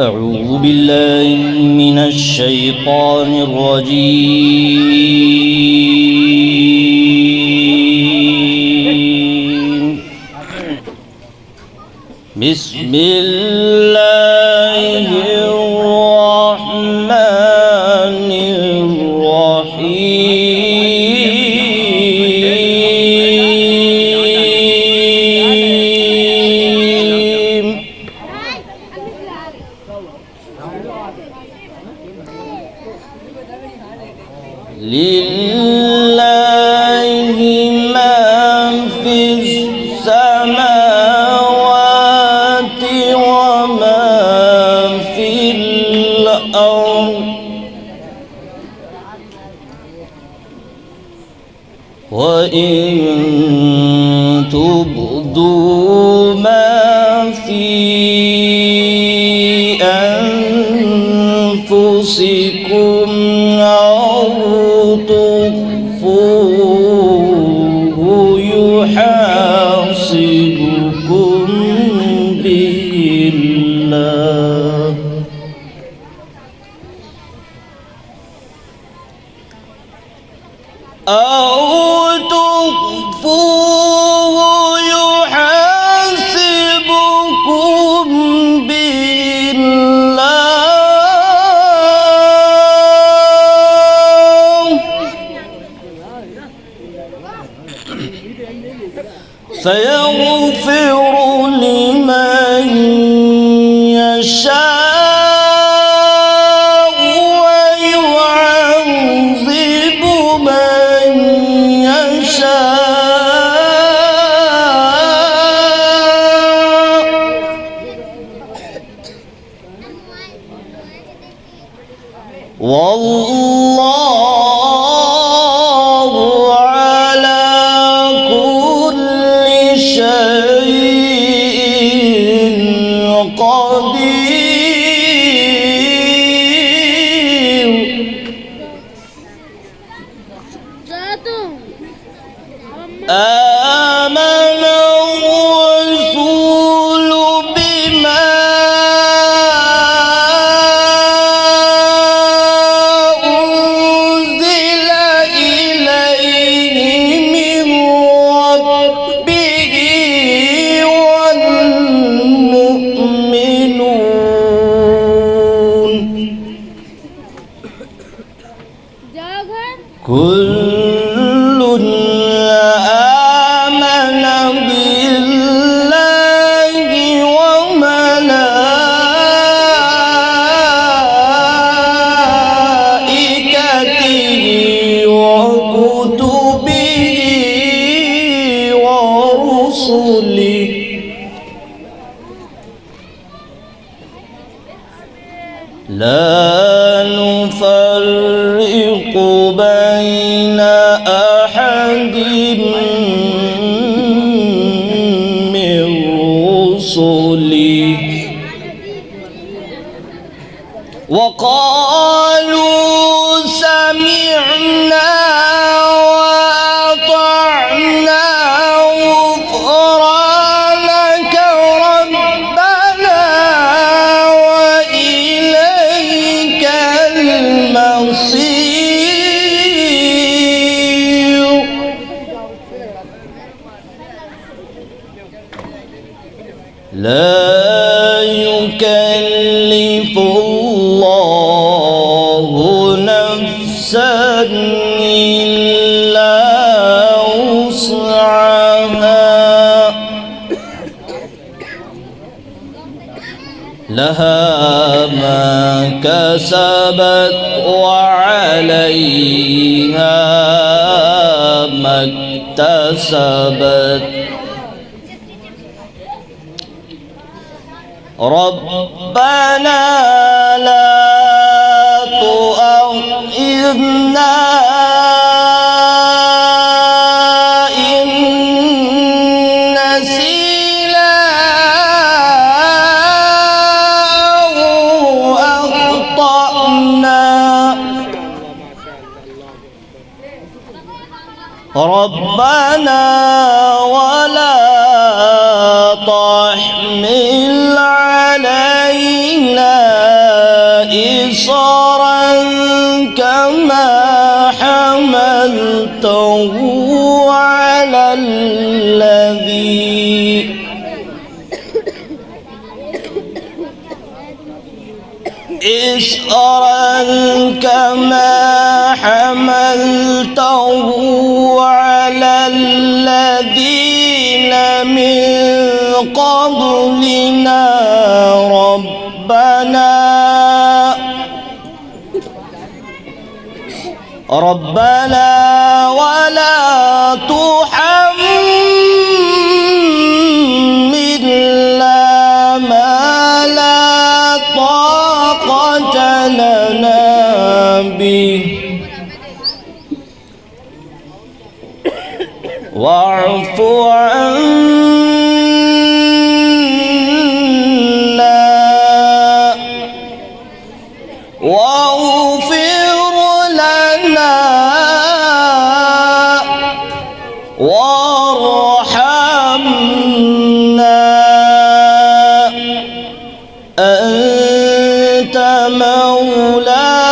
أعوذ بالله من الشيطان الرجيم. بسم الله الرحمن الرحيم. لله ما في السماوات وما في الأرض، وإن تبدوا ما في أنفسكم أو تخفوه يحاسبكم به الله، أو تخفوه يحاسبكم به الله، فيغفر لمن يشاء ويعذب من يشاء، والله على كل شيء قدير. آمن الرسول بما أنزل إليه من ربه والمؤمنون كل آمن بالله وملائكته وكتبه ورسله لا نفرق بين أحد من رسله، وقالوا سمعنا وأطعنا غفرانك ربنا وإليك المصير. لا يكلف الله نفسا إلا وسعها، لها ما كسبت وعليها ما اكتسبت. ربنا لا تؤاخذنا إن نسينا أو أخطأنا، ربنا ولا تحمل علينا إسرا كما حملته على الذين من قبلنا ربنا ولا تحملنا ما لا طاقة لنا به واعف عنا واغفر لنا وارحمنا أنت مولانا